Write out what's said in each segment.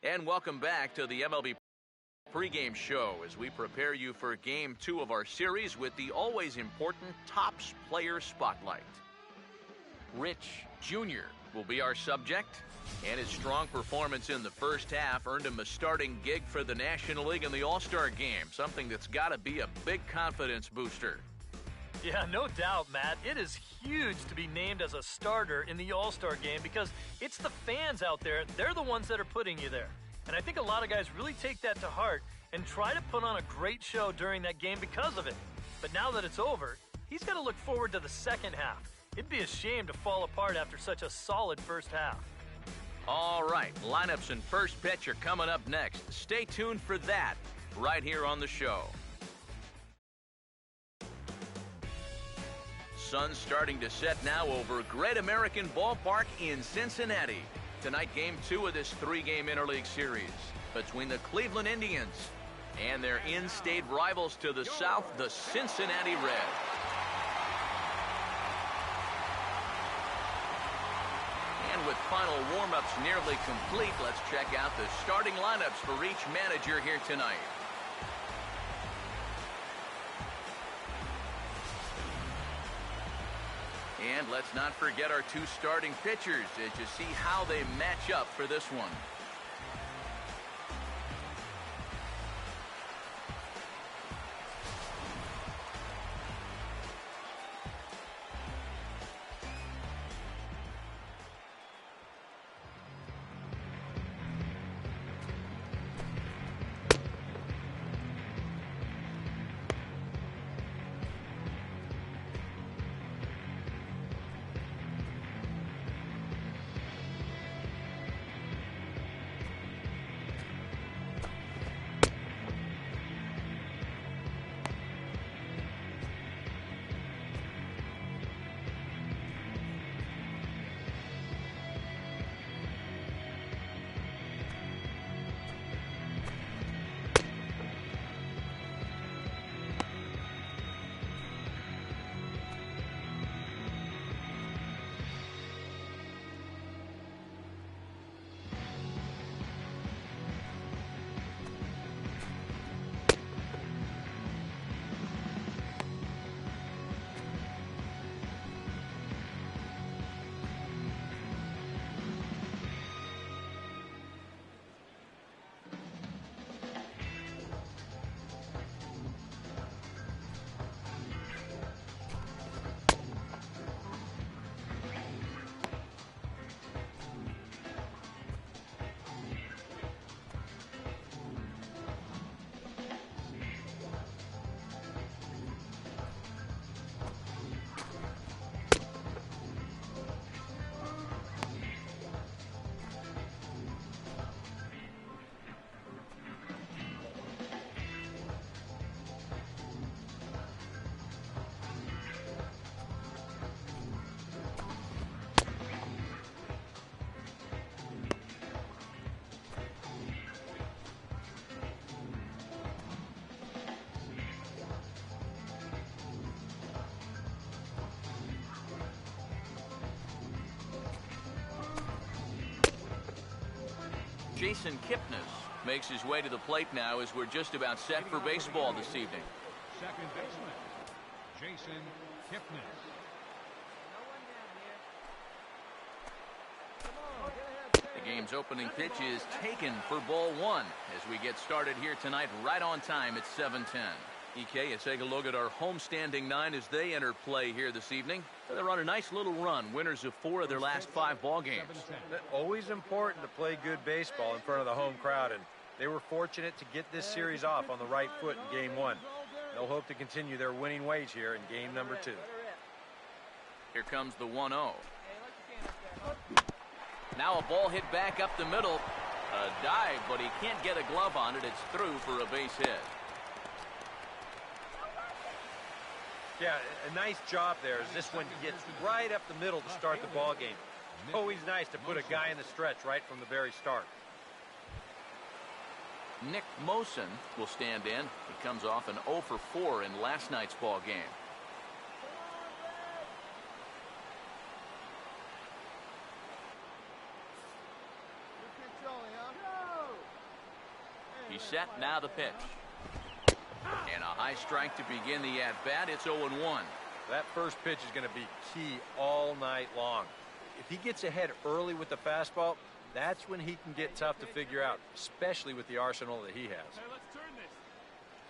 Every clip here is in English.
And welcome back to the MLB pregame show as we prepare you for Game 2 of our series with the always important Topps Player Spotlight. Rich Jr. will be our subject, and his strong performance in the first half earned him a starting gig for the National League in the All-Star Game, something that's got to be a big confidence booster. Yeah, no doubt, Matt. It is huge to be named as a starter in the All-Star Game because it's the fans out there. They're the ones that are putting you there. And I think a lot of guys really take that to heart and try to put on a great show during that game because of it. But now that it's over, he's got to look forward to the second half. It'd be a shame to fall apart after such a solid first half. All right, lineups and first pitch are coming up next. Stay tuned for that right here on the show. Sun's starting to set now over Great American Ballpark in Cincinnati. Tonight, Game 2 of this three-game interleague series between the Cleveland Indians and their in-state rivals to the south, the Cincinnati Reds. And with final warm-ups nearly complete, let's check out the starting lineups for each manager here tonight. And let's not forget our two starting pitchers as you see how they match up for this one. Jason Kipnis makes his way to the plate now as we're just about set for baseball this evening. Second baseman, Jason Kipnis. The game's opening pitch is taken for ball one as we get started here tonight right on time at 7:10. EK, you take a look at our homestanding nine as they enter play here this evening. They're on a nice little run, winners of 4 of their last 5 ball games. Always important to play good baseball in front of the home crowd, and they were fortunate to get this series off on the right foot in Game 1. They'll hope to continue their winning ways here in Game number 2. Here comes the 1-0. Now a ball hit back up the middle. A dive, but he can't get a glove on it. It's through for a base hit. Yeah, a nice job there as this one gets right up the middle to start the ball game. Always nice to put a guy in the stretch right from the very start. Nick Mosen will stand in. He comes off an 0 for 4 in last night's ball game. He's set, now the pitch. And a high strike to begin the at-bat. It's 0-1. That first pitch is going to be key all night long. If he gets ahead early with the fastball, that's when he can get tough to figure out, especially with the arsenal that he has.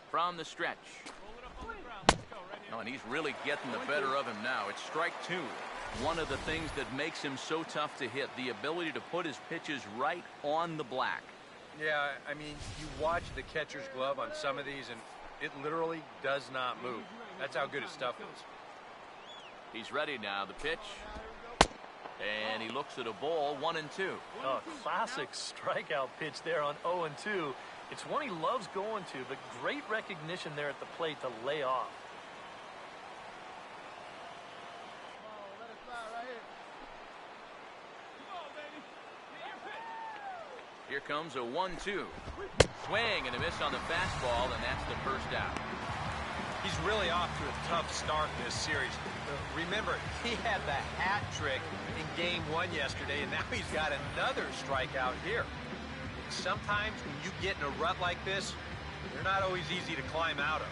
From the stretch. Oh, and he's really getting the better of him now. It's strike two. One of the things that makes him so tough to hit, the ability to put his pitches right on the black. Yeah, I mean, you watch the catcher's glove on some of these, and it literally does not move. That's how good his stuff is. He's ready now, the pitch. And he looks at a ball, 1-2. Oh, classic strikeout pitch there on 0-2. It's one he loves going to, but great recognition there at the plate to lay off. Here comes a 1-2. Swing and a miss on the fastball, and that's the first out. He's really off to a tough start this series. Remember, he had the hat trick in Game 1 yesterday, and now he's got another strikeout here. Sometimes when you get in a rut like this, they're not always easy to climb out of.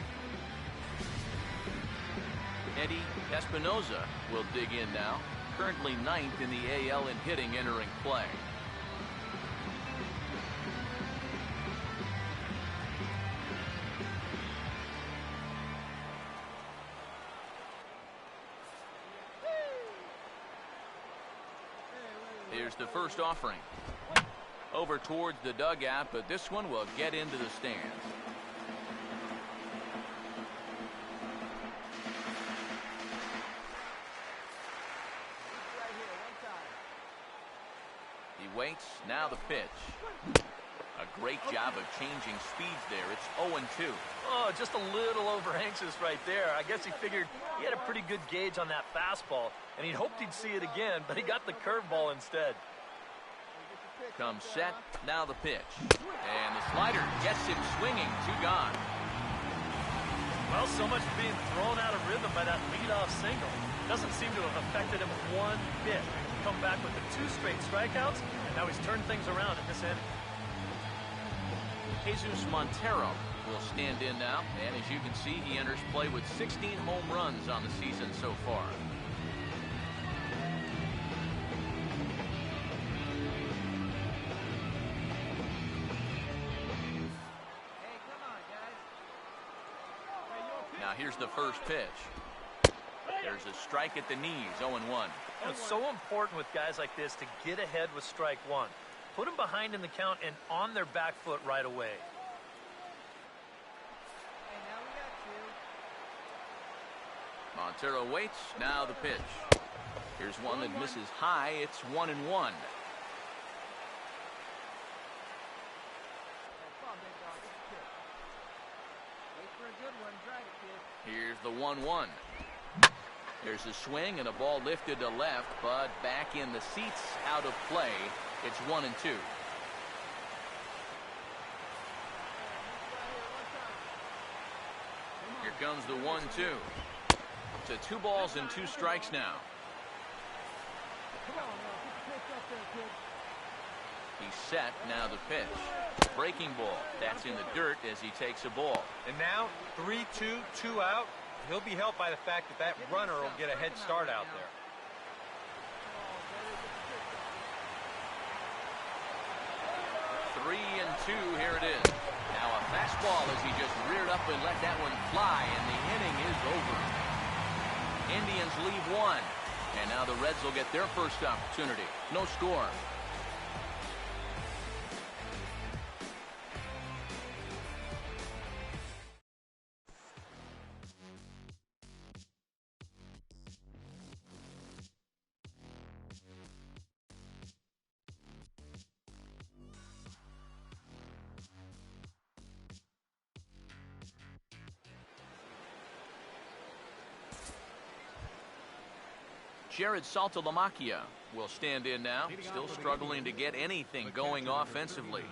Eddie Espinoza will dig in now. Currently 9th in the AL in hitting entering play. Here's the first offering. Over towards the dugout, but this one will get into the stands. He waits, now the pitch. A great job of changing speeds there. It's 0-2. Oh, just a little over anxious right there. I guess he figured he had a pretty good gauge on that fastball, and he'd hoped he'd see it again, but he got the curveball instead. Comes set, now the pitch. And the slider gets him swinging, 2 gone. Well, so much for being thrown out of rhythm by that leadoff single. Doesn't seem to have affected him one bit. Come back with the 2 straight strikeouts, and now he's turned things around in this inning. Jesus Montero will stand in now, and as you can see, he enters play with 16 home runs on the season so far. Now here's the first pitch. There's a strike at the knees, 0-1. It's so important with guys like this to get ahead with strike one. Put them behind in the count and on their back foot right away. Montero waits, now the pitch. Here's one that misses high, it's 1-1. Here's the 1-1. There's a swing and a ball lifted to left, but back in the seats, out of play. It's 1-2. Here comes the 1-2. To 2 balls and 2 strikes now. He's set, now the pitch. Breaking ball. That's in the dirt as he takes a ball. And now 3-2, 2 out. He'll be helped by the fact that that runner will get a head start out there. 3-2, here it is. Now a fastball as he just reared up and let that one fly, and the inning is over. Indians leave 1, and now the Reds will get their first opportunity. No score. Jared Saltalamacchia will stand in now, still struggling to get anything going offensively.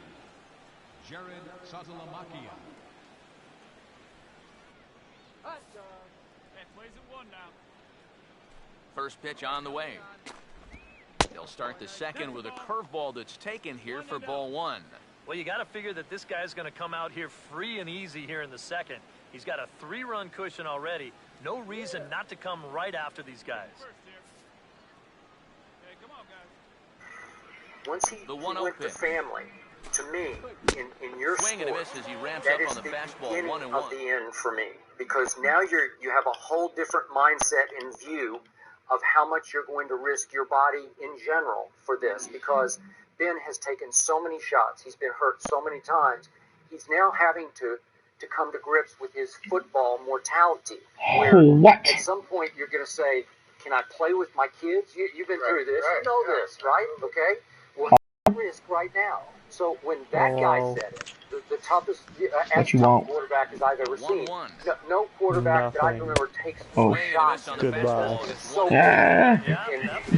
Jared Saltalamacchia. First pitch on the way. They'll start the second with a curveball that's taken here for ball 1. Well, you got to figure that this guy's going to come out here free and easy here in the second. He's got a 3-run cushion already. No reason not to come right after these guys. Once he went to family, to me, in your Swing and a sport, miss as he ramps that up is on the the fastball, beginning 1-1. of the end for me. Because now you have a whole different mindset in view of how much you're going to risk your body in general for this. Because Ben has taken so many shots. He's been hurt so many times. He's now having to come to grips with his football mortality. Where at some point you're going to say, can I play with my kids? You've been through this. You know this, right? Okay? Well, risk right now. So when that guy said it, the toughest quarterback as I've ever seen. No quarterback that I can remember takes more shots on the baseball. So and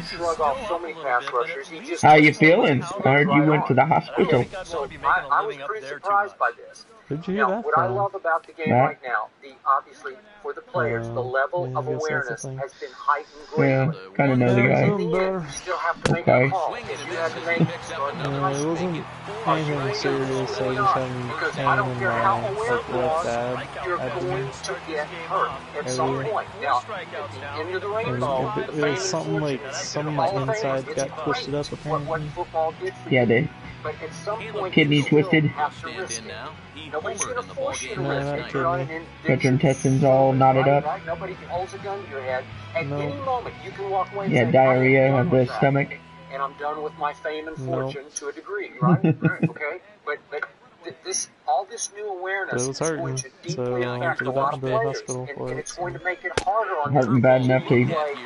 shrug off so many pass rushers. He just how you feeling? I heard you went to the hospital. So I was pretty surprised by this. Where'd you hear that What from? I love about the game right now, obviously for the players, the level of awareness has been heightened greatly. Yeah, kind of know the guy. In the end, you still have to make a call. If you had to make it wasn't anything serious. I just having pain in my left ab. You're going to get hurt at some point. Now, at the end of the rainbow, It was something like some of my insides got twisted up apparently. Yeah, they But at some point, kidney you still twisted. have to risk it. Nobody's going to force you to risk it. got your intestines all knotted up. Right? Nobody holds a gun to your head. At any moment, you can walk away and Yeah, say, diarrhea of the stomach. and I'm done with my fame and fortune to a degree, right? Okay? But all this new awareness is going to deeply affect a lot of players, and it's going to make it harder on Hurting bad enough to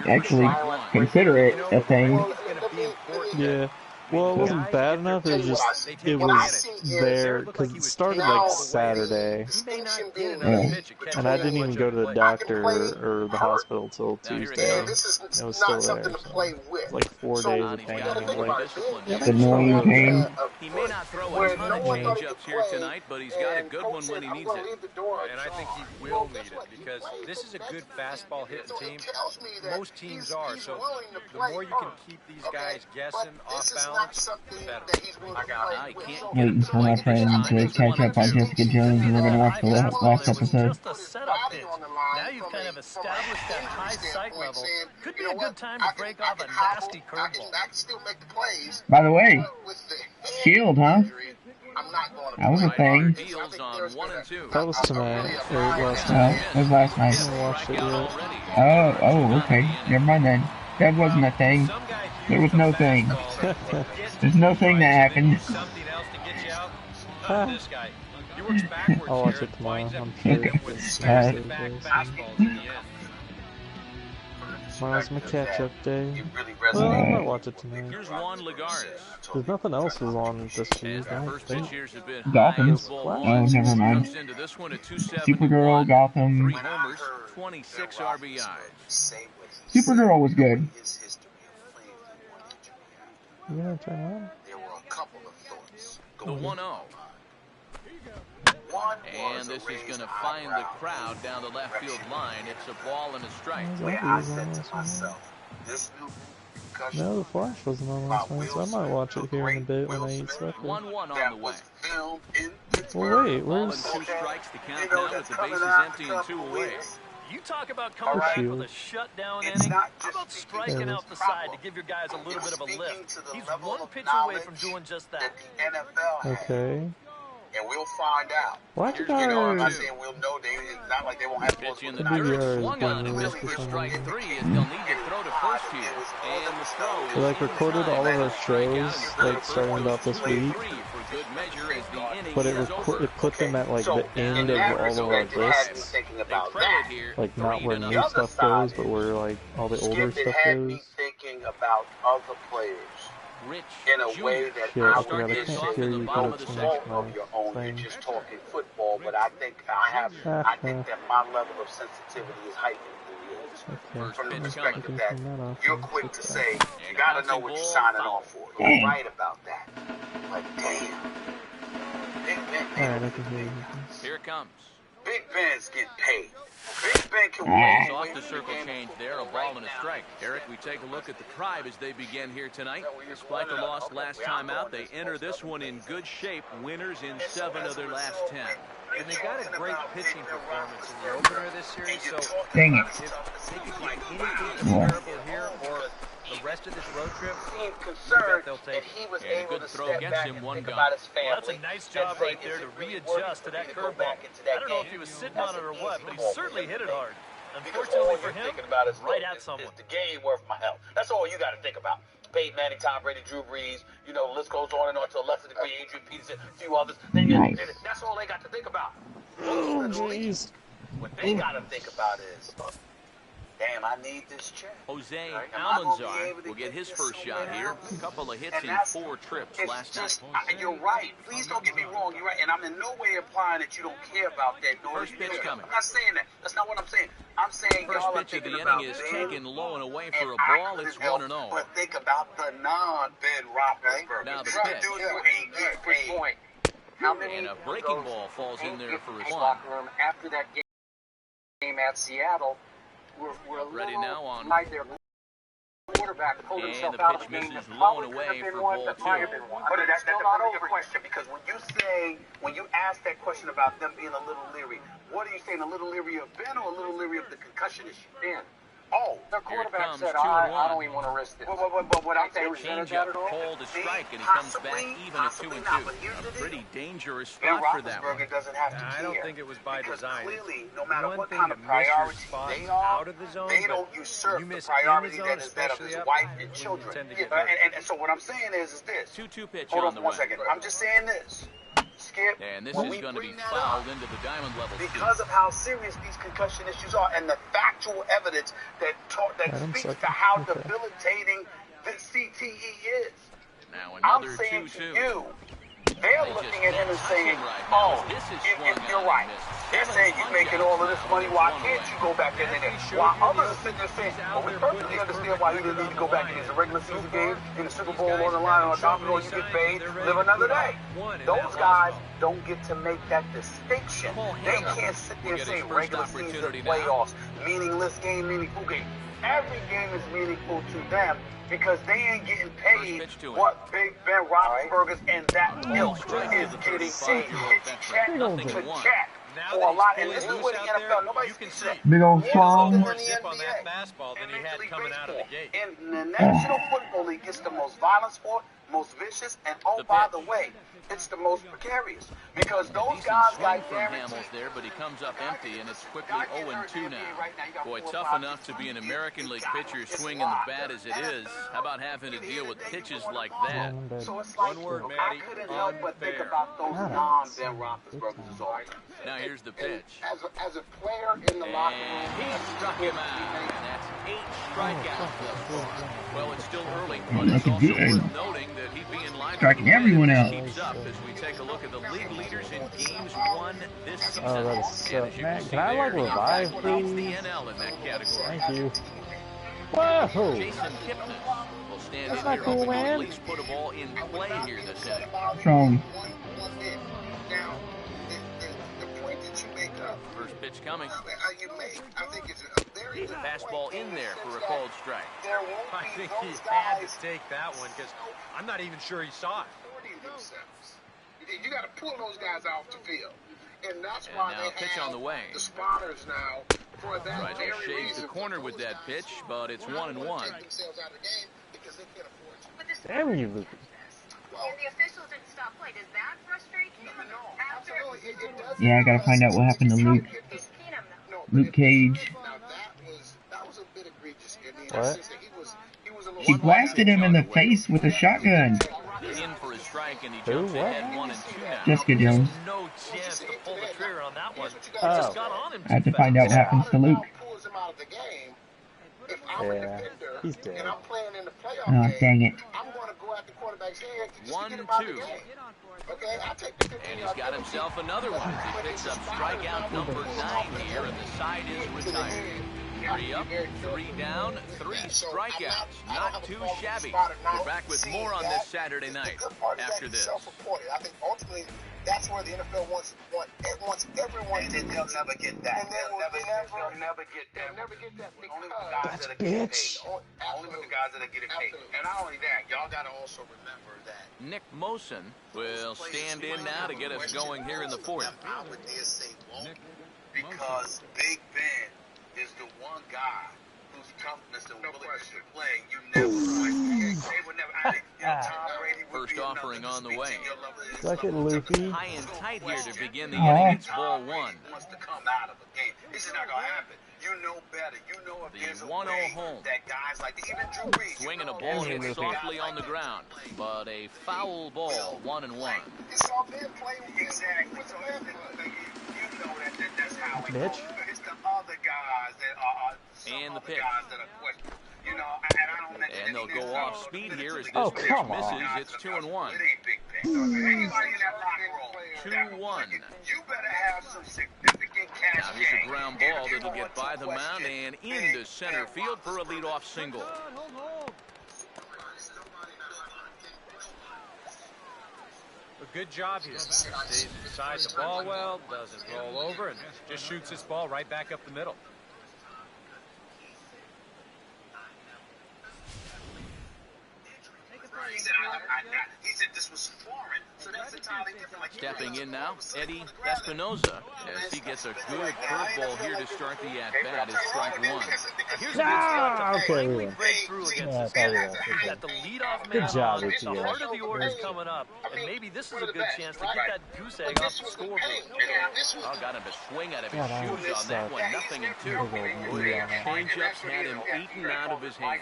actually consider it a thing. Yeah. Well, it wasn't bad enough, it was there, because it started like Saturday, and I didn't even go to the doctor or the hospital till Tuesday. It was still there, so it's like 4 days of pain. The annoying pain. He may not throw a ton of change-ups here tonight, but he's got a good one when he needs it. And I think he will need it, because this is a good fastball hitting team. Most teams are, so the more you can keep these guys guessing off balance, the better. Waiting for my friend to catch up on Jessica Jones, and we're going to watch the last episode. Just a setup pitch. Now you've kind of established that high sight level. Could be a good time to break off a nasty curveball. By the way, Shield, huh? That was a thing. That was tonight, or last night. Oh, it was last night. I haven't watched it yet. Oh, okay. Never mind then. That wasn't a thing. There was no thing. There's no thing that happened. I'll watch it tomorrow, I'm sure. Okay. Tomorrow's my catch-up day. Well, I might watch it tonight. There's nothing else was on this week, I don't think. Gotham. Oh, never mind. Supergirl, Gotham. 26 RBIs. Supergirl was good. You gonna turn on? The 1-0. And this is going to find the crowd down the left field line. It's a ball and a strike. No, the Flash wasn't on last night, so I might watch it here in a bit when I eat supper. 1-1 on the way. Well, wait, where's... 2 strikes to count now with the bases empty and 2 away. You talk about coming back with a shutdown inning. How about striking out the side to give your guys a little bit of a lift? He's 1 pitch away from doing just that. Okay. And we'll find out. Why did I'm not saying we'll know. It's not like they won't have pitch in the dirt. dirt. Swung on and missed for strike 3 as they'll need to throw to first here. And the throw We like recorded all of our shows, like starting about this week, but it put them at like the end of all of our lists, like not where new stuff goes, but where like all the older stuff goes. Thinking about other players in a way that I forgot, I can't hear you go to of your own. You're just talking football, but I think I think that my level of sensitivity is heightened through yours. From the perspective that you're quick to say, you gotta know what you're signing off for. You're right about that. But damn. Alright, I can hear you. Here it comes. Big Ben's getting paid. Big Ben can Plays off the circle change there, a ball and a strike. Eric, we take a look at the Tribe as they begin here tonight. Despite the loss last time out, they enter this one in good shape, winners in 7 of their last 10. And they got a great pitching performance in the opener of this series, so dang it. if they could do anything comparable here or the rest of this road trip, they'll take it. And a good throw against him, one gone. Well, that's a nice job right there to readjust to that curveball. I don't know if he was sitting on it or what, but he certainly hit it hard. Unfortunately for him, right at someone. Is the game worth my health? That's all you got to think about. Peyton Manning, Tom Brady, Drew Brees, you know, the list goes on and on to a lesser degree, Adrian Peterson, a few others. Nice. That's all they got to think about. Oh, jeez. What they got to think about is, damn, I need this check. Jose Almanzar will get his first shot here. A couple of hits in 4 trips last night. You're right. Please don't get me wrong. You're right. And I'm in no way implying that you don't care about that. First pitch coming. I'm not saying that. That's not what I'm saying. I'm saying First y'all are pitch of the thinking inning about is Ben, taken low and away for a and I ball. couldn't It's help 1-0. but think about the non-Ben Roethlisberger. Now the Some pitch. dude who ain't getting paid. Point. How many And a breaking ball falls in there for his one. locker room after that game at Seattle? We're a Ready little now on. right there. Quarterback pulled And himself the out of pitch the game. misses That low probably and could have away been for one. ball That 2. might have been one. But It's that's still a not really over good question, because when you ask that question about them being a little leery, what are you saying, a little leery of Ben or a little leery of the concussion issue? Ben. Oh, Their quarterback comes said, 2-1. I don't even want to risk this. but what I'm saying is Change-up, pulled to strike, and he comes back even at 2-2. A pretty dangerous Ben spot for that one. Roethlisberger doesn't have to care. I don't think it was by because design. clearly, no matter One what thing kind to of miss your priority spots they are, out of the zone, they but don't usurp you the miss in the priority zone, that is that of his especially up, wife and you children. tend to get hurt. And so what I'm saying is this. 2-2 pitch Hold on on the for 1 way. second. I'm just saying this. Skip, And this when is we going to be bring that fouled up, into the diamond level because seat. of how serious these concussion issues are and the factual evidence that Adam speaks second. to how Okay. debilitating this CTE is. Now I'm another saying 2-2. to you, they're They looking just at him can't and touch saying, him right now. oh, This is if swung you're on right. and missed. They're 7 saying you're making all of this money. Why punch-outs, can't you go back in there? While others are sitting there saying, well, we perfectly understand why he didn't need to go back in his regular season game, in the Super Bowl on the line on top of it all, you get paid, live another day. Those guys don't get to make that distinction. They can't sit there and say regular season playoffs, meaningless game, meaningful game. Every game is meaningful to them because they ain't getting paid what Big Ben Roethlisberger's and that ilk is getting paid. It's check to check for a lot. And this is where the NFL, nobody speaks to that. Big old schlong. More zip on that fastball than he had coming out of the gate. In the National Football League, it's the most violent sport, most vicious, and oh, by the way, it's the most precarious because those guys got from guaranteed. Hamels there, but he comes up empty, and it's quickly 0-2 now. Boy, tough enough to be an American League pitcher swinging the bat as it is. How about having to deal with pitches like that? So it's like, One word, I Matty, couldn't help but think unfair. about those non-Ben Roethlisbergers all the time. Now here's the pitch. As a player in the locker And room, he struck him out. And that's 8 strikeouts thus far. Well, it's still early, but That's it's a also good- worth noting that he'd be in line Striking for the win everyone if out. this keeps up as we take a look at the league leaders in games won this season. Oh, that is And so. as you Man, see can I like there, he revive, leads please? the NL in that category. Thank you. Whoa! Jason Kipnis will stand That's in not here cool, hoping to man. at least put a ball in play here this inning. Strong. now, the point that you make up, First pitch coming. I think it's a very good Fastball in there for a called strike. There won't I be think he those had guys to take that one because I'm not even sure he saw it. supporting themselves. You got to pull those guys off the field. And that's And why now they pitch have on the way. the spotters now for that Tries to very shave reason. the corner with that pitch, but it's 1-1. Take themselves out of the game because they can't afford to. But the Damn you, Lucas. and the officials didn't stop play. Does that frustrate you? After Yeah, I gotta find out what happened to Luke. it's Keenum, though. Luke Cage. Now that was a bit egregious in the What? sense that he was a little She blasted him in the face with a shotgun. In for a strike, and he Who? jumps What? ahead 1-2 now. Jessica Jones. No chance to pull the trigger on that one. Oh. Just got on him I had too to find out fast. what happens to Luke. pulls him out of the game. If I'm a Yeah, defender he's dead. and I'm playing in the playoff Oh, game, dang it. I'm going to go at the quarterback's head just to get him out of the 1-2. game. Okay, I take the 15 And he's got himself another one. He picks up strikeout number 9 here, and the side is retired. 3 up, 3 down, 3 strikeouts. Not too shabby. We're back with more on this Saturday night after this. Self-reported. I think ultimately That's where the NFL wants everyone to. They'll never get that. They'll never get that. Only with the guys that are getting paid. Only with the guys that are getting paid. And not only that, y'all got to also remember that Nick Mosen will stand in now to get us going here in the fourth. I would dare say won't, because Big Ben is the one guy whose toughness and willingness to play you never question. They would never. Tom Brady would First offering on the way. Suck it, Luffy. High and tight here to begin the inning. It's ball one. Wants to come out of a game. This is not gonna happen. You know better. You know if there's a 1-0 way home. that guys like even Drew Brees. Swinging a ball hit softly on the ground, but a foul ball, 1-1. You saw Ben play exactly. So you know that's how it goes. It's the other guys that are and the pitch. Guys that are questionable. You know, and I don't mention and they'll go off speed here as this Oh, pitch come misses. on. It's 2-1. 2-1. You better have some significant cash. Now here's a ground ball that'll get by the mound and into center field for a leadoff single. A good job here. Stays inside the ball well, doesn't roll over, and just shoots this ball right back up the middle. He said this was foreign, so that's entirely different. Like, stepping in now, Eddie Espinoza, as he gets a good curveball here to start the at-bat. It's strike one. Here's a good spot to finally break through against this guy. He's got the leadoff man on. The heart of the order's coming up, and maybe this is a good chance to get that goose egg off the scoreboard. Oh, got him to swing out of his shoes on that one. 0-2. Changeups had him eaten out of his hand.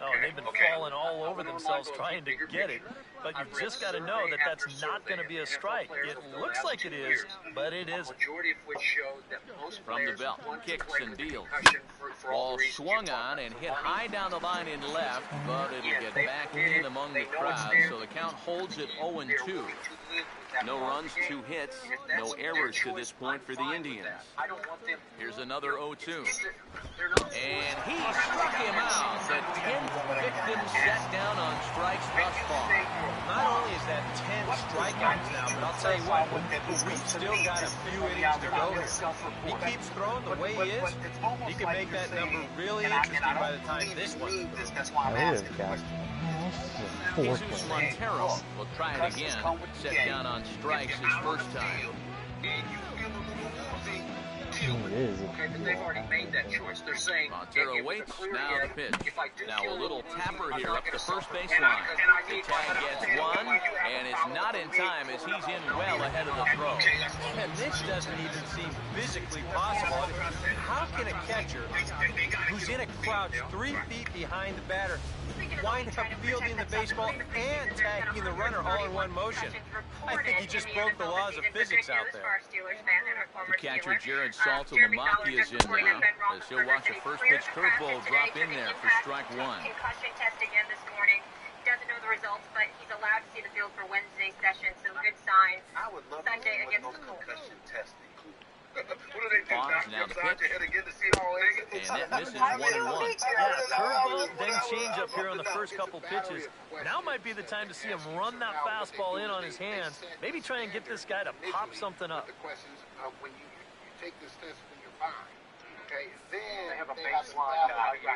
Oh, they've been falling all over themselves trying to get it. But you've just got to know that that's not going to be a strike. It looks like it is, but it isn't. From the belt, kicks and deals. Ball swung on and hit high down the line in left, but it'll get back in among the crowd, so the count holds at 0-2. No runs, 2 hits, no errors to this point for the Indians. Here's another 0-2. And he struck him out. The 10th victim set down on strikes thus far. Not only is that 10 strikeouts now, but I'll tell you what, we've still got a few innings to go here. He keeps throwing the way he is. He can make that number really interesting by the time this one goes. Jesus Montero will try it again. Set down on strikes his first time. They've already made that choice. They're saying Montero waits, now the pitch. Now a little tapper here up the first baseline. The tag gets one, and it's not in time as he's in well ahead of the throw. And this doesn't even seem physically possible. How can a catcher who's in a crouch 3 feet behind the batter wind up fielding the baseball and tagging the runner all in one motion? I think he just broke the laws of physics out there. The catcher Jared Saltalamacchia is in now, as he'll watch a first pitch curveball drop in there for strike one. Concussion test again this morning. Doesn't know the results, but he's allowed to see the field for Wednesday's session, so good sign. I would love Sunday against the concussion testing. Fox now the pitch, and that misses 1-1. Yeah, curveball, then changeup here on the first couple pitches. Now might be the time to see him run that fastball in on his hands. Maybe try and get this guy to pop something up. The questions of when you take this test when you're fine. Okay, then they have a baseline value.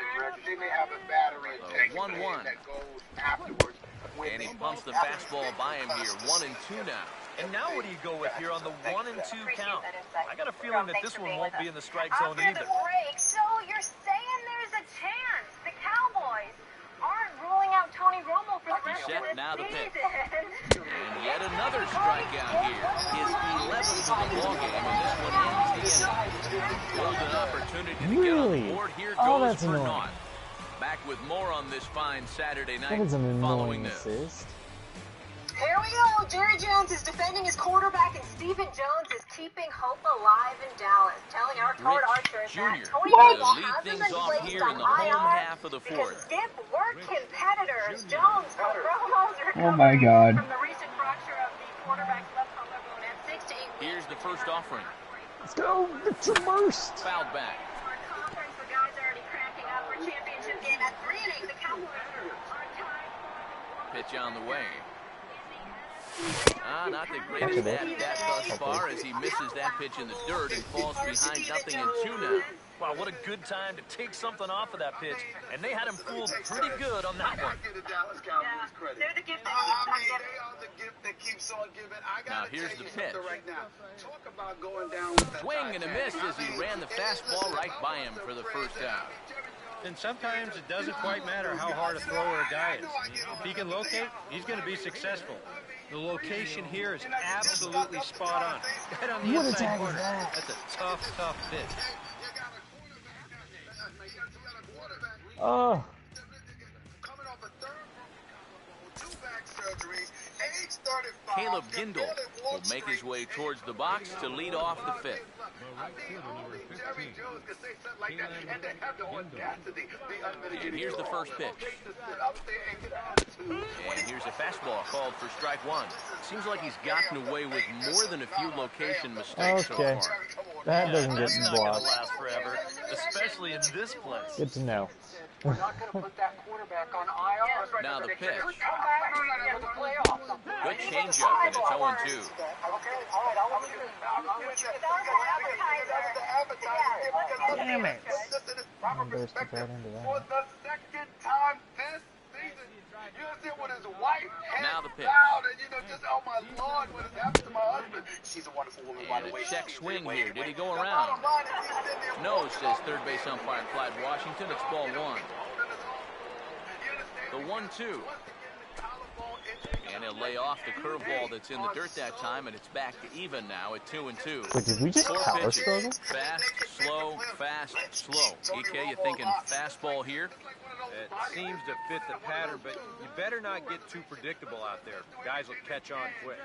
They may have a battery 1-1. that goes afterwards. And he pumps the fastball by him here. 1-2 now. And now what do you go with here on the 1-2 count? I got a feeling that this one won't be in the strike zone either. After the break, so you're saying there's a chance the Cowboys aren't ruling out Tony Romo for the rest of the now the pitch. season. And yet another strikeout here. His 11th of the ballgame, and this one ends the inning. Golden opportunity to get on the board. Here goes for naught. Back with more on this fine Saturday night following this. Here we go. Jerry Jones is defending his quarterback, and Stephen Jones is keeping hope alive in Dallas, telling our card archers that Tony Romo hasn't been placed on IR because stiff work competitors. Jones from Romo's recovery from the recent fracture of the quarterback's left collarbone at 6 to 8 weeks. Here's the first offering. Let's go, Victor Burst. Fouled back. Our conference, the guys are already cranking up for championship game at 3-8. The Cowboys are tied. Pitch on the way. Not the greatest at that thus far as he misses that pitch in the dirt and falls behind 0-2 now. Wow, what a good time to take something off of that pitch. And they had him fooled pretty good on that one. They're the gift that keeps on giving. Now here's the pitch. Right now. Talk about going down with that swing and a miss as he ran the fastball right by him for the first out. And sometimes it doesn't quite matter how hard a thrower a guy is. If he can locate, he's going to be successful. The location here is absolutely spot on. Right on the inside corner. That's a tough pitch. Oh. Caleb Gindel will make his way towards the box to lead off the fifth. And here's the first pitch. And here's a fastball called for strike one. Seems like he's gotten away with more than a few location mistakes so far. That doesn't get That's not blocked. going to last forever, especially in this place. Good to know. We're not going to put that quarterback on IR. Now the pitch. Good Good changeup, and it's 0-2. Okay, all right, I'll look at it. Damn it. Proper perspective for the second time this season. You see with his wife Now the pitch. down, and just oh my Lord, what has happened to my husband? She's a wonderful woman, by the And way. a check swing here. Did he go around? No, says third base umpire Clyde Washington. It's ball one. The 1-2. And he'll lay off the curveball that's in the dirt that time, and it's back to even now at 2-2. Wait, did we just Four power pitches. struggle? Fast, slow, fast, slow. EK, you thinking fastball here? It seems to fit the pattern, but you better not get too predictable out there. Guys will catch on quick.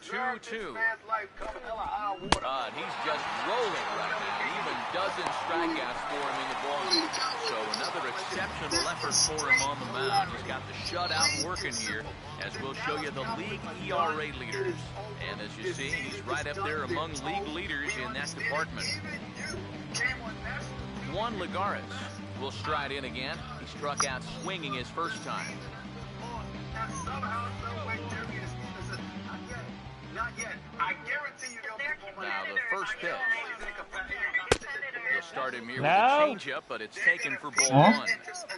2-2. And he's just rolling right now. Even dozen strikeouts for him in the ballgame. So another exceptional effort for him on the mound. He's got the shutout working here, as we'll show you the league ERA leaders. And as you see, he's right up there among league leaders in that department. Juan Lagares will stride in again. He struck out swinging his first time. Now the first pitch. He'll start him here with a changeup, but it's taken for ball one.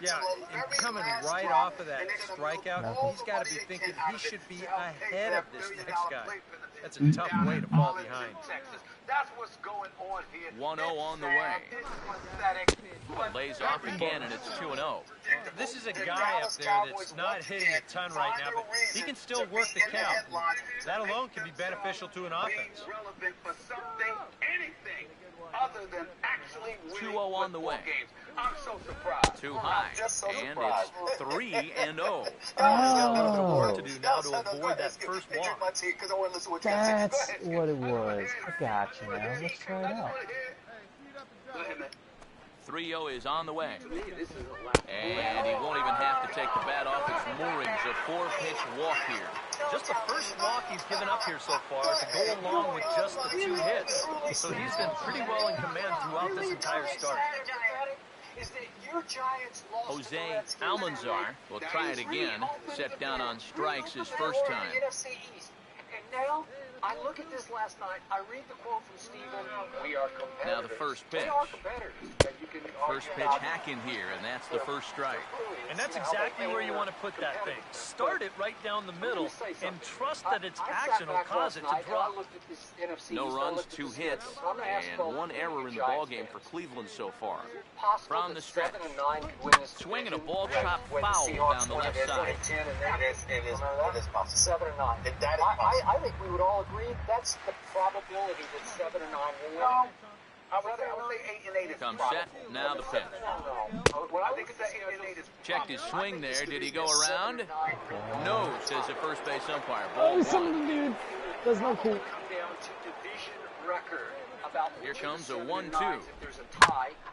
Yeah, and coming right off of that strikeout, he's got to be thinking he should be ahead of this next guy. That's a tough way to fall behind. That's what's going on here. 1-0 on the way. Lays off again, and it's 2-0. This is a guy up there that's not hitting a ton right now, but he can still work the count. That alone can be beneficial to an offense. 2-0 on the way. I'm so surprised. Too high, and it's 3-0. He's got a little bit of work to do now to avoid that first walk. That's what it was. I got you now. Let's try it out. 3-0 is on the way. And he won't even have to take the bat off its moorings. A 4-pitch walk here. Just the first walk he's given up here so far to go along with just the 2 hits. So he's been pretty well in command throughout this entire start. Jose Almanzar will try it again. Set down on strikes his first time. And now, I look at this last night. I read the quote from Steven. We are competitors. Now the first pitch. We are competitors. First pitch hack in here, and that's the first strike. And that's exactly where you want to put that thing. Start it right down the middle and trust that its action will cause it to drop. No runs, 2 hits, and 1 error in the ballgame for Cleveland so far. From the stretch. Swinging a ball chop foul down the left side. It is possible. 7 and 9. I think we would all agree that's the probability that 7 and 9 will win. I would say 8 and 8 is Comes set, now the pitch. I think it's 8 and 8 is Checked his swing there. Did he go around? No, says the first base umpire. Ball one. Dude. That's not cool. Here comes a 1-2.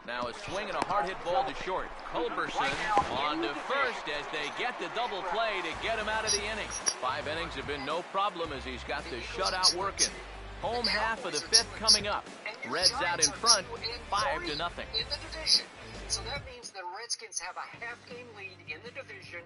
Now a swing and a hard hit ball to short. Culberson on to first as they get the double play to get him out of the inning. 5 innings have been no problem as he's got the shutout working. Home half of the 5th coming up. Reds out in front, 5-0. In the division. So that means the Redskins have a half-game lead in the division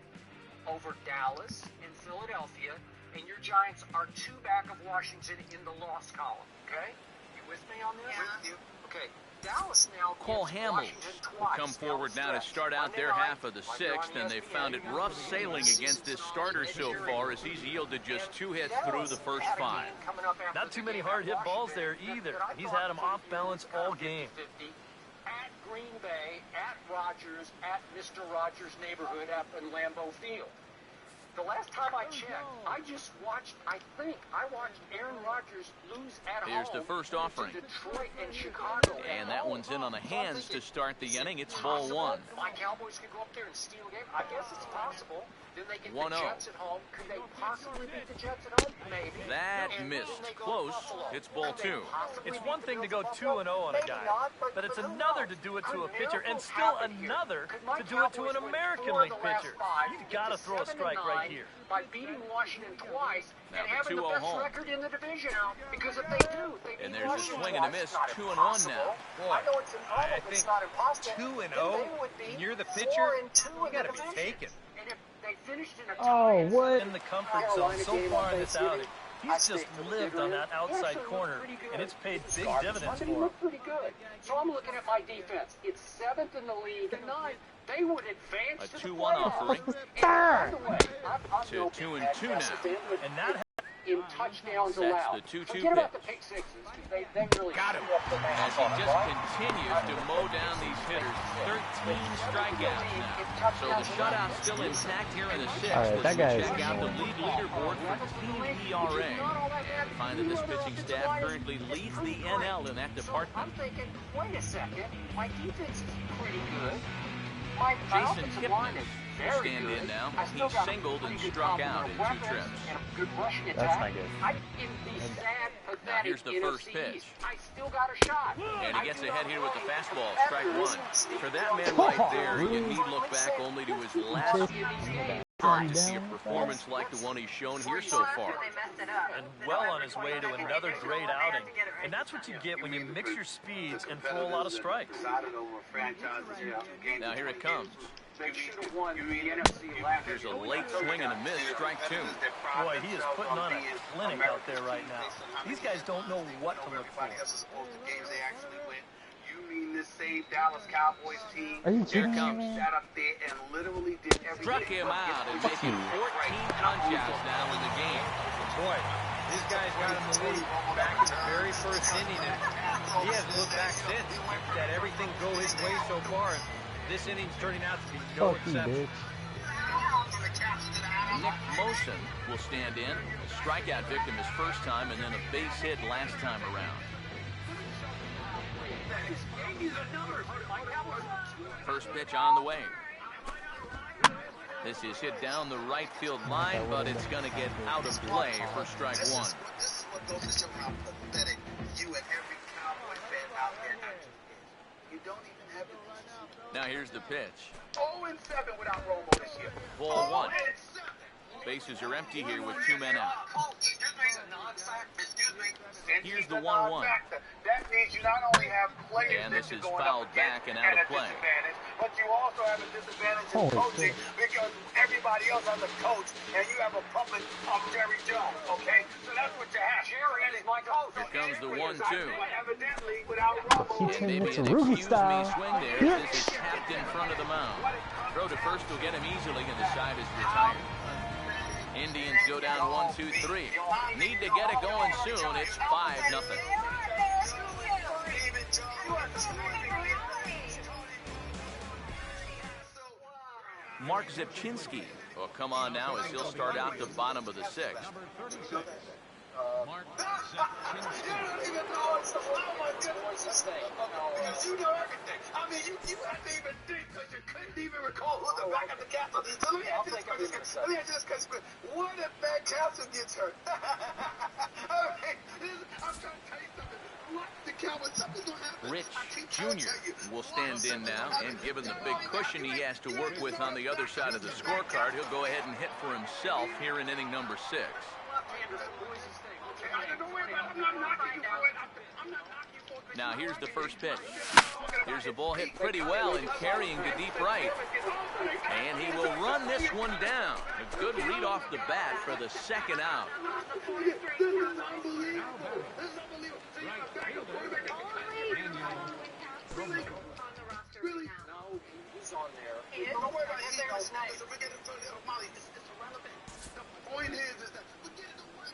over Dallas and Philadelphia, and your Giants are 2 back of Washington in the loss column. Okay? You with me on this? With you. Okay. Dallas now Cole gets Hamels Washington will twice come forward now to start out their half of the sixth, and they've found it rough sailing against this starter so far as he's yielded just 2 hits through the first 5. Not too many hard hit balls there either. He's had them off balance all game. At Green Bay, at Rogers, at Mr. Rogers' neighborhood up in Lambeau Field. The last time I checked, I watched Aaron Rodgers lose at home. Here's the first offering. Detroit and Chicago. And that one's in on the hands to start the inning. It's ball 1. My Cowboys could go up there and steal a game. I guess it's possible. Then they get 1-0. the Jets at home. Could they possibly beat the Jets at home? Maybe. That missed. Close. It's ball 2. It's one thing to go 2-0 on a guy, but it's another to do it to a pitcher, and still another to do it to an American League pitcher. You've got to throw a strike right here. By beating Washington twice and having the 2-0 best home. record in the division. Because if they do, they And beat there's a Washington swing and a twice. miss. Not 2-1 impossible. now. Boy, I know it's improbable, I but it's think not impossible. 2-0, Then they would be and you're the 4-2 pitcher, in you got to be the taken. And if they finished in a Oh, what? In the comfort zone so far in this outing, he's just lived on that outside corner, and it's paid big dividends for He him. looked pretty good. So I'm looking at my defense. It's 7th in the league. And 9th. They would advance A to the 2-1 playoffs. offering. And by the way, I'm To no 2 big and 2 pass now. And that in touchdowns That's allowed. the 2-2 Forget about the pitch. pick sixes. They really Got him. screw up the As math he on it, just right? continues to mow down these hitters. 13 strikeouts now. So the shutout's still intact here in the 6th. All right, that guy is Check out the annoying. lead leaderboard for team ERA. And find that this pitching staff currently leads the NL in that So department. I'm thinking, wait a second, my defense is pretty good. My Jason offensive line Kipnis is will very stand good. in now. I still He got a singled pretty and good struck complement out of in 2 weapons trips. and a good rushing attack. That's not good. In the sad, pathetic here's the first NFC pitch. East, I still got a shot. And he gets ahead here with the fastball, strike After 1. this, For that man right there, you need look back only to his last start to see a performance like the one he's shown here so far. and well on his way to another great outing. And that's what you get when you mix your speeds and throw a lot of strikes. Now here it comes. They should have won the NFC last Here's a year. late swing and a miss, strike 2. Boy, he is putting on a clinic out there right now. These guys don't know what to look for. This same Dallas Cowboys team. Are you Here kidding it me, comes. man? Sat up there and literally did everything. Struck him out and making 14 punch-outs now in the game. Boy, these guys got him the lead back in the very first inning, and he hasn't looked back since. That everything go his way so far, and this inning's turning out to be no Fuck you, exception. bitch. Nick Mosen will stand in. A strikeout victim his first time and then a base hit last time around. First pitch on the way. This is hit down the right field line, but it's going to get out of play for strike 1. This is what goes to show how pathetic you and every Cowboy fan out there actually is. You don't even have the Now here's the pitch. 0-7 without Romo this year. Ball 1. 0-7. Bases are empty here with 2 men out. Excuse me. Here's the 1-1. That means you not only have players And that this you're is going fouled up against back and out of at a play. disadvantage, but you also have a disadvantage in Holy coaching shit. because everybody else has a coach and you have a puppet of Jerry Jones, okay? So that's what you have. Jerry is my coach. Here comes the 1-2. Evidently, without Romo, And maybe It's an a Ruby excuse me style. swing there. This is tapped in front of the mound. Throw to first will get him easily, and the side is retired. Indians go down 1-2-3. Need to get it going soon. It's 5-0. Mark Zepchinski will come on now as he'll start out the bottom of the 6th. Mark You don't even know it's the because you know everything. I mean, you had to even think because you couldn't even recall who the back of the castle. So let me ask this question. What if Matt Castle gets hurt? I'm trying to tell you something. What the Cowboys, something's going to happen. Rich Jr. will stand in now, and given the big cushion he has to work with on the other side of the scorecard, he'll go ahead and hit for himself here in inning number 6. I'm not knocking you for it. I'm not knocking you for Now here's the first pitch. Here's a ball hit pretty well and carrying to deep right. And he will run this one down. A good read off the bat for the second out.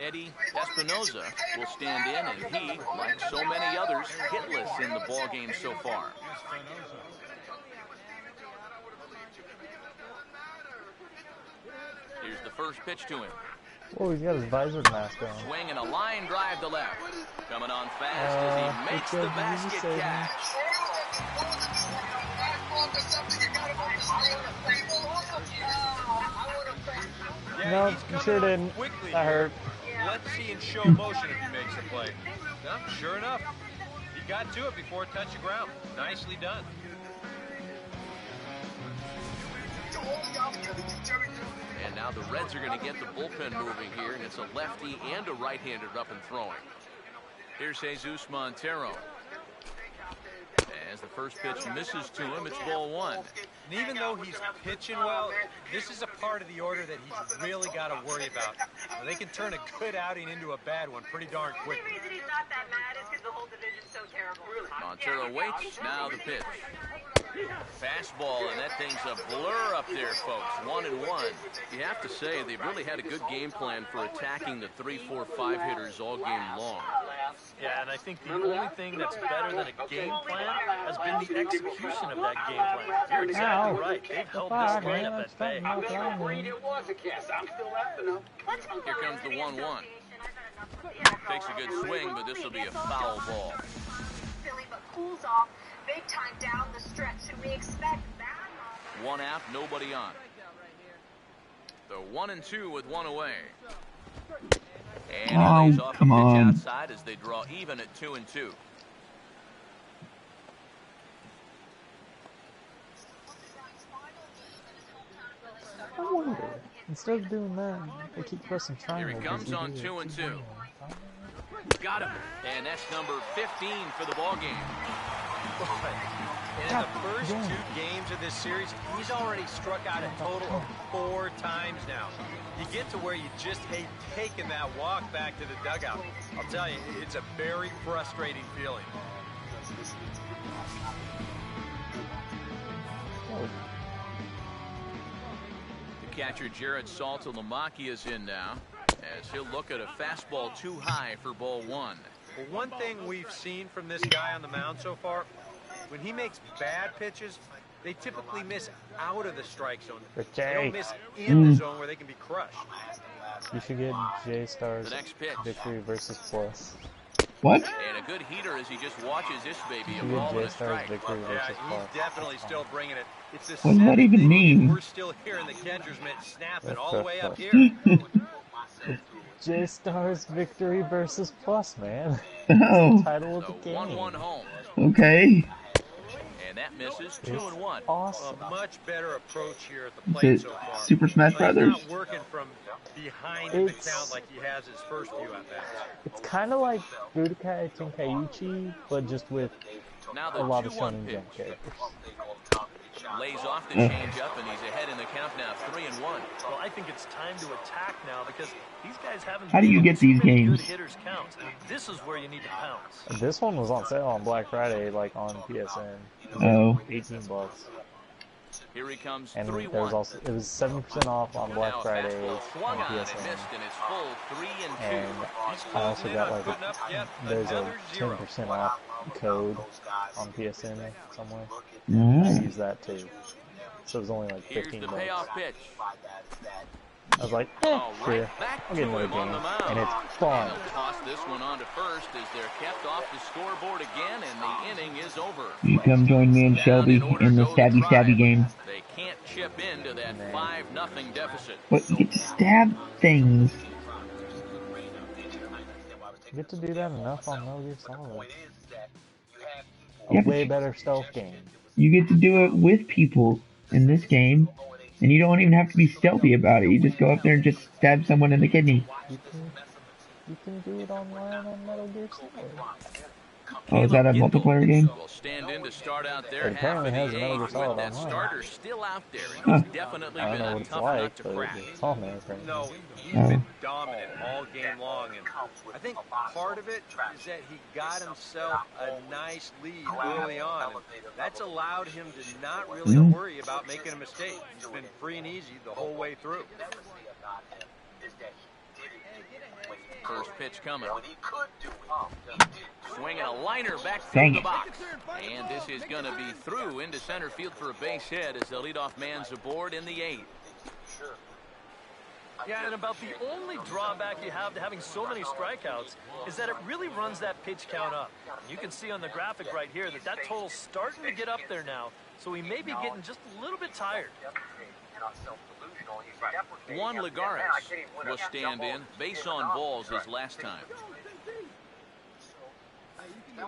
Eddie Espinoza will stand in, and he, like so many others, hitless in the ballgame so far. Here's the first pitch to him. Oh, he's got his visor mask on. Swing and a line drive to left. Coming on fast as he makes the basket catch. No, you sure didn't. That hurt. Let's see in show motion if he makes a play. No, sure enough, he got to it before it touched the ground. Nicely done. And now the Reds are going to get the bullpen moving here, and it's a lefty and a right-hander up and throwing. Here's Jesus Montero. As the first pitch misses to him, it's ball one. And even though he's pitching well, this is a part of the order that he's really got to worry about. They can turn a good outing into a bad one pretty darn quickly. The only reason he's not that mad is because the whole division's so terrible. Montero waits, now the pitch. Fastball, and that thing's a blur up there, folks. 1-1. You have to say, they've really had a good game plan for attacking the 3, 4, 5 hitters all game long. Yeah, and I think the only thing that's better than a game plan has been the execution of that game plan. You're exactly right. They've held this lineup at bay. Here comes the 1-1. Takes a good swing, but this will be a foul ball. Philly, but cools off big time down the stretch. Should we expect that? One out, nobody on. The 1-2 with one away. And he lays off a pitch outside as they draw even at 2-2. I wonder, instead of doing that, they keep pressing triangle. Here he comes on 2-2. Got him. And that's number 15 for the ball game. And in the first 2 games of this series, he's already struck out a total of 4 times now. You get to where you just hate taking that walk back to the dugout. I'll tell you, it's a very frustrating feeling. The catcher Jared Saltalamacchia is in now, as he'll look at a fastball too high for ball one. Well, one thing we've seen from this guy on the mound so far, when he makes bad pitches, they typically miss out of the strike zone. They don't miss in the zone where they can be crushed. You should get J-Star's victory versus plus. What? And a good heater as he just watches this baby. You get J-Star's victory versus plus. He's definitely still bringing it. It's the what does that even mean? We're still hearing the catcher's mitt snapping all the way up here. J-Star's victory versus plus, man. Oh. The title of the game. 1-1 home. Okay. And that misses 2-1. Awesome. A much better approach here at the plate so far. Super Smash Brothers? He's not working from behind the count like he has his first few at bats. It's kind of like Budokai Tenkaichi, but just with a lot of Shonen Jump characters. Lays off the changeup, and he's ahead in the count now, 3-1. Well, I think it's time to attack now because these guys haven't. How do you get these games? Hitters count. This is where you need to pounce. This one was on sale on Black Friday, like on PSN. Oh. $18. Here he comes, and 3-1. there was also, it was 7% off on Black Friday on PSN. And I also got like there's a 10% off code on PSN somewhere. I used that too. So it was only like $15. I was like, sure, I'll get another game, and it's fun. They'll toss this one on to first as they're kept off the scoreboard again, and the inning is over. You come join me and Shelby in the stabby game. They can't chip into that 5-0 deficit. What? You get to stab things. You get to do that enough on Metal Gear Solid. Yeah, way better stealth game. You get to do it with people in this game. And you don't even have to be stealthy about it. You just go up there and just stab someone in the kidney. You can do it online on Metal Gear Solid. Oh, is that a multiplayer game? Will stand in to start out their It half of apparently has the Metal Gear eighth Solid with that Online. starter still out there, and Huh. he's definitely I don't been know a what it's tough like, nut to but crack. it's on there apparently. No, he's Oh. been dominant all game long, and I think part of it is that he got himself a nice lead early on, and that's allowed him to not really worry about making a mistake. He's been free and easy the whole way through. First pitch coming. Swinging a liner back Dang through the it. box. And this is going to be through into center field for a base hit as the leadoff man's aboard in the eighth. Yeah, and about the only drawback you have to having so many strikeouts is that it really runs that pitch count up. You can see on the graphic right here that that total's starting to get up there now, so he may be getting just a little bit tired. Juan Lagares will stand in. Base on balls his last time. I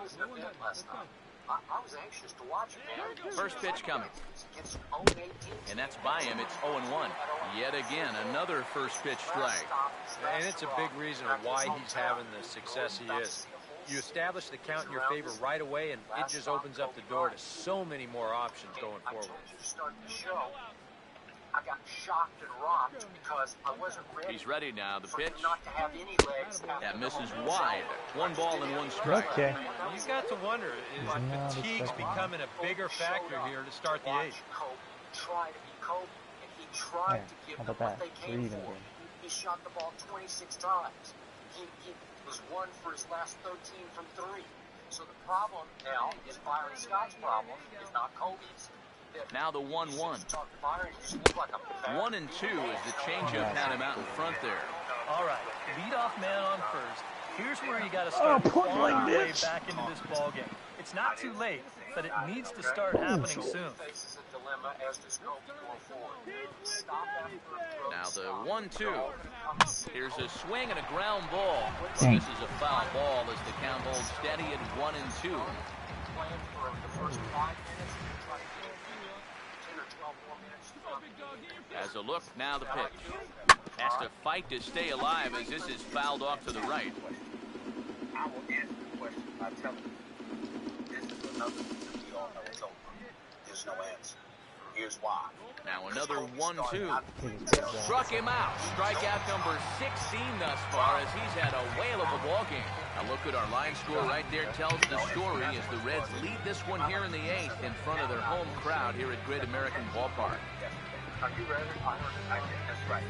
was anxious to watch it, man. First pitch coming. And that's by him. It's 0-1. Yet again, another first pitch strike. And it's a big reason why he's having the success he is. You establish the count in your favor right away, and it just opens up the door to so many more options going forward. I got shocked and rocked because I wasn't ready. He's ready now. The pitch. Not to have any legs. That misses wide. 1 ball and 1 strike. Okay. You've got to wonder, is fatigue's becoming a bigger factor here to start the eighth? Try to be Kobe, and he tried to give them what they came for. He shot the ball 26 times. He was 1 for his last 13 from 3. So the problem now is Byron Scott's problem. Is not Kobe's. Now the 1-1. 1 and 2 as the changeup had him out in front there. All right, leadoff man on first. Here's where you got to start clawing your way back into this ball game. It's not too late, but it needs to start happening soon. Now the 1-2. Here's a swing and a ground ball. Well, this is a foul ball as the count holds steady at 1 and 2. As a look, now the pitch. Has to fight to stay alive as this is fouled off to the right. I will answer the question by telling you, this is another reason we all know it's over. There's no answer. Here's why. Now another 1-2. Struck him out. Strikeout number 16 thus far as he's had a whale of a ball game. Now look at our line score right there tells the story as the Reds lead this one here in the 8th in front of their home crowd here at Great American Ballpark. Are you ready? That's right.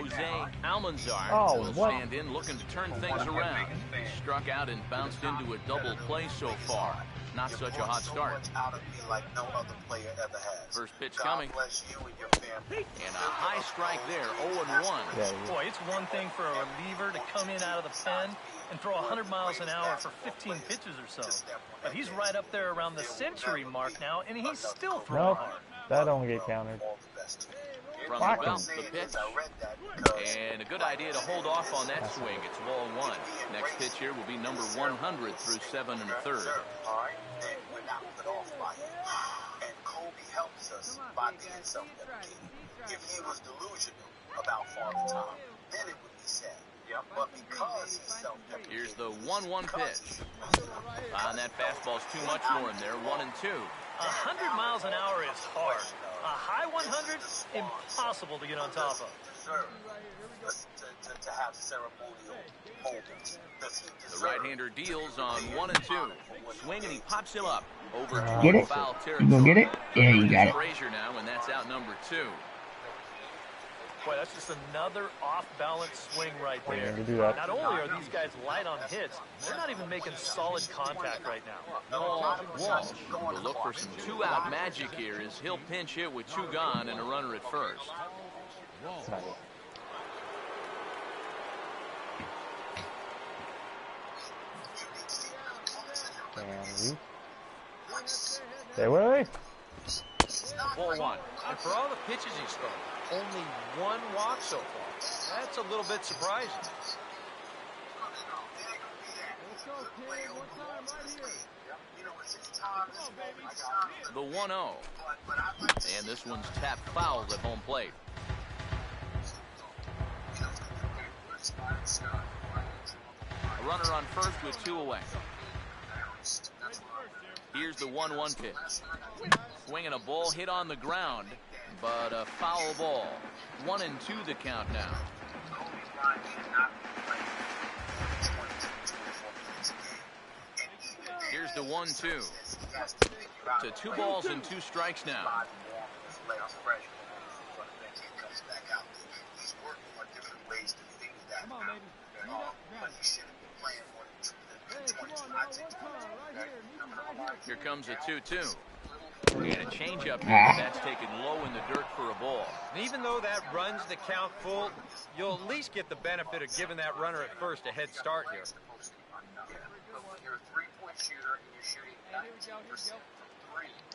Jose Almanzar will stand in looking to turn things around. He struck out and bounced into a double play so far. Not such a hot start. First pitch coming. And a high strike there, 0-1. Boy, it's one thing for a reliever to come in out of the pen and throw 100 miles an hour for 15 pitches or so. But he's right up there around the century mark now, and he's still throwing hard. That don't get counted. From the belt, the pitch. And a good idea to hold off on that swing. It's ball 1. Next pitch here will be number 100 through 7 1/3. All right, and we're not put off by it. And Kobe helps us by being self-deprecating. If he was delusional about Father Time, then it would be sad. But because he's self-deprecating. Here's the 1-1 pitch. And that fastball's too much for him there, 1 and 2. 100 miles an hour is hard. A high 100, impossible to get on top of. To have ceremonial moments. The right-hander deals on 1 and 2. Swing and he pops him up over Get it? foul You territory. gonna get it? Yeah, you got it. Frazier now, and that's out number 2. Boy, that's just another off-balance swing right there. Yeah, do that. Not only are these guys light on hits, they're not even making solid contact right now. Walsh will look for some 2-out magic here as he'll pinch hit with 2 gone and a runner at first. Stay away. Ball 1. And for all the pitches he's thrown, only 1 walk so far. That's a little bit surprising. The 1-0. And this one's tapped foul at home plate. runner on first with 2 away. Here's the 1-1 pitch. Swinging a ball hit on the ground, but a foul ball. 1-2 the count now. Here's the 1-2. To 2 balls and 2 strikes now. Here comes a 2-2. And a changeup here that's taken low in the dirt for a ball. And even though that runs the count full, you'll at least get the benefit of giving that runner at first a head start here.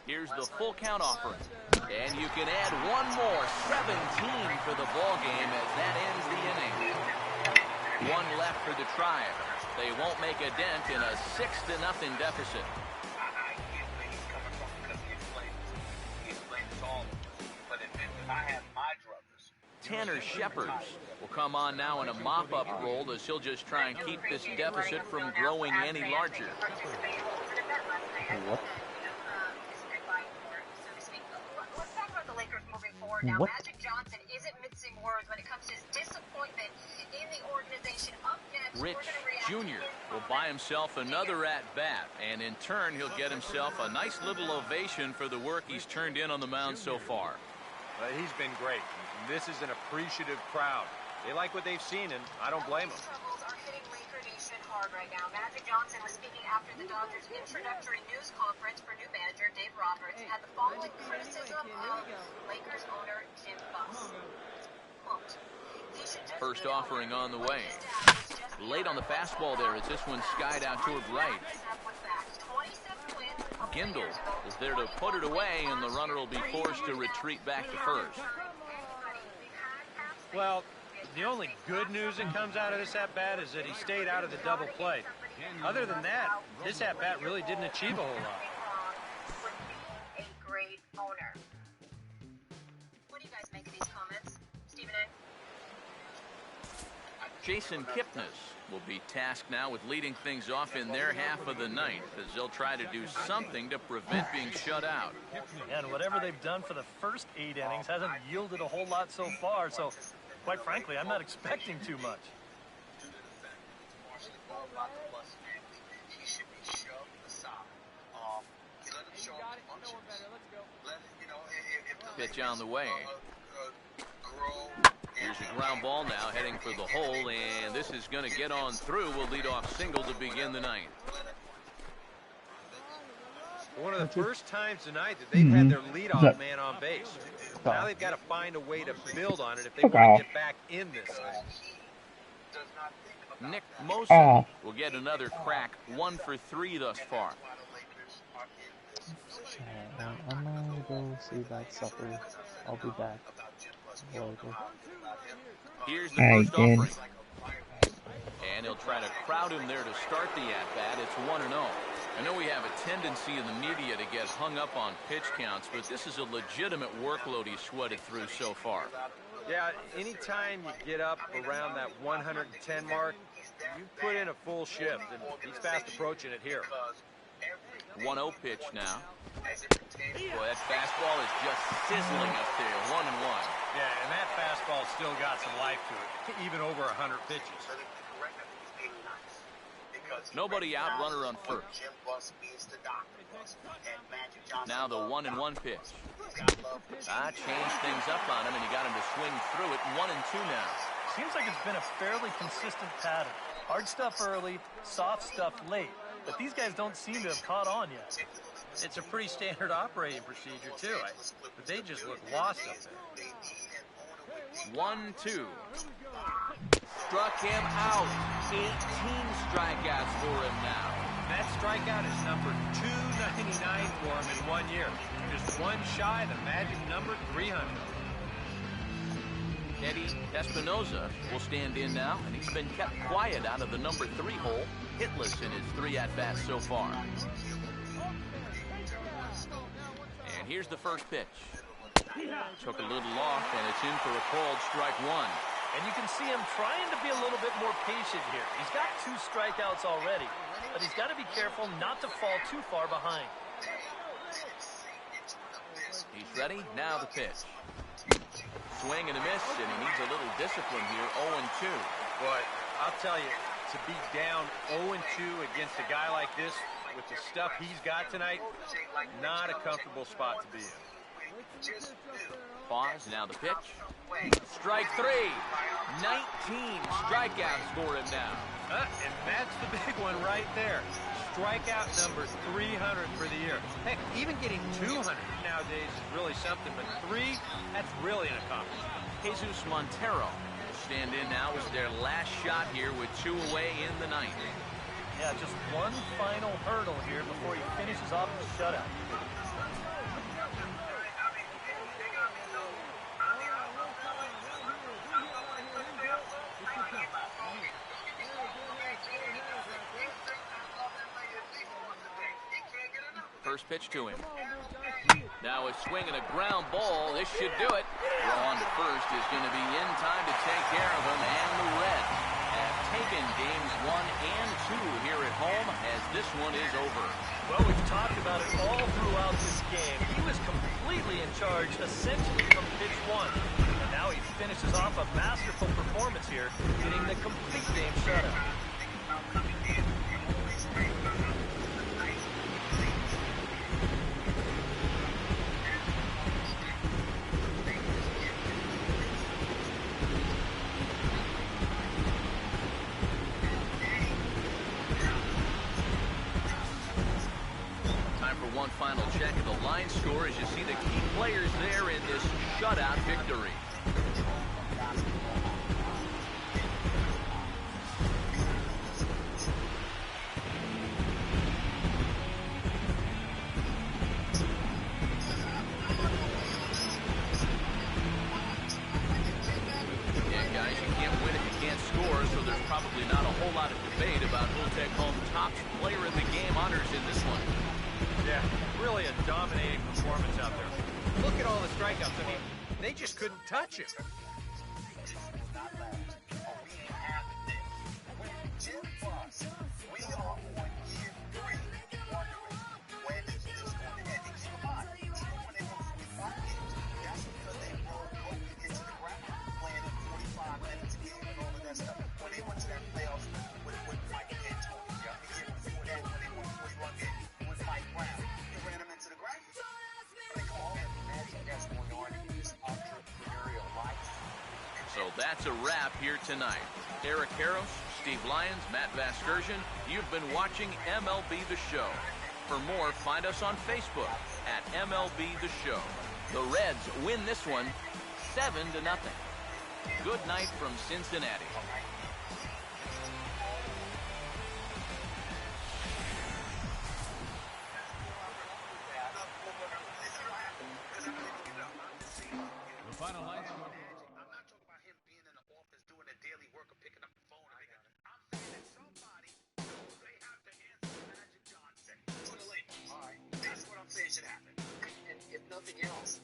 Here's the full count offering. And you can add one more, 17 for the ball game as that ends the inning. 1 left for the Tribe. They won't make a dent in a 6-0 deficit. Tanner Shepard will come on now in a mop-up role as he'll just try and keep this deficit from growing any larger. Now, Magic Johnson isn't mincing words when it comes to his disappointment in the organization. Up next, Rich Jr. will buy himself another at-bat, and in turn, he'll get himself a nice little ovation for the work he's turned in on the mound so far. He's been great. This is an appreciative crowd. They like what they've seen, and I don't blame them. Troubles are hitting Laker Nation hard right now. Magic Johnson was speaking after the Dodgers' introductory news conference for new manager Dave Roberts and had the following criticism of Lakers owner Jim Buss. Quote, First offering on the way. Late on the fastball there as this one skied out toward right. Gindle is there to put it away, and the runner will be forced to retreat back to first. Well, the only good news that comes out of this at-bat is that he stayed out of the double play. Other than that, this at-bat really didn't achieve a whole lot. A great owner. What do you guys make of these comments? Stephen A? Jason Kipnis will be tasked now with leading things off in their half of the ninth as they'll try to do something to prevent being shut out. And whatever they've done for the first 8 innings hasn't yielded a whole lot so far, so quite frankly, I'm not expecting too much. Pitch on the way. Here's a ground ball now heading for the hole, and this is going to get on through. Will lead off single to begin the ninth. One of the first times tonight that they've had their leadoff man on base. Now they've got to find a way to build on it if they want to get back in this thing. Nick Mosen will get another crack, 1 for 3 thus far. I'm gonna go see that supper. I'll be back later. Here's the first offering. And he'll try to crowd him there to start the at-bat. It's 1-0. I know we have a tendency in the media to get hung up on pitch counts, but this is a legitimate workload he's sweated through so far. Yeah, anytime you get up around that 110 mark, you put in a full shift, and he's fast approaching it here. 1-0 pitch now. Boy, that fastball is just sizzling up there, 1-1. Yeah, and that fastball still got some life to it, even over 100 pitches. Nobody out, runner on first. Now the 1-1 pitch. Changed things up on him, and he got him to swing through it. 1-2 now. Seems like it's been a fairly consistent pattern. Hard stuff early, soft stuff late. But these guys don't seem to have caught on yet. It's a pretty standard operating procedure, too. But they just look lost up there. 1-2. Struck him out. 18 strikeouts for him now. That strikeout is number 299 for him in 1 year. Just one shy of the magic number 300. Eddie Espinoza will stand in now, and he's been kept quiet out of the number 3 hole, hitless in his 3 at-bats so far. And here's the first pitch. Took a little off, and it's in for a called strike 1. And you can see him trying to be a little bit more patient here. He's got 2 strikeouts already, but he's got to be careful not to fall too far behind. He's ready. Now the pitch. Swing and a miss, and he needs a little discipline here. 0-2. Boy, I'll tell you, to be down 0-2 against a guy like this with the stuff he's got tonight, not a comfortable spot to be in. Pause. Now the pitch. Strike 3. 19 strikeouts for him now. And that's the big one right there. Strikeout number 300 for the year. Heck, even getting 200 nowadays is really something, but 3, that's really an accomplishment. Jesus Montero will stand in now as their last shot here with 2 away in the 9th. Yeah, just one final hurdle here before he finishes off the shutout. First pitch to him. Now a swing and a ground ball. This should do it. Throw on to first is going to be in time to take care of him, and the Reds have taken games 1 and 2 here at home as this one is over. Well, we've talked about it all throughout this game. He was completely in charge, essentially from pitch 1. And now he finishes off a masterful performance here, getting the complete game shutout. One final check of the line score as you see the key players there in this shutout victory. Yeah, guys, you can't win if you can't score, so there's probably not a whole lot of debate about who'll take home top player of the game honors in this one. Yeah, really a dominating performance out there. Look at all the strikeouts. I mean, they just couldn't touch him. So that's a wrap here tonight. Eric Harros, Steve Lyons, Matt Vasgersian, you've been watching MLB The Show. For more, find us on Facebook at MLB The Show. The Reds win this one 7-0. Good night from Cincinnati. The final line score. Should happen, and if nothing else,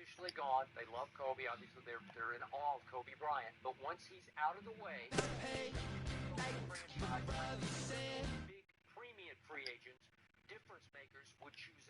officially gone. They love Kobe. Obviously, they're in awe of Kobe Bryant. But once he's out of the way, big premium free agents, difference makers would choose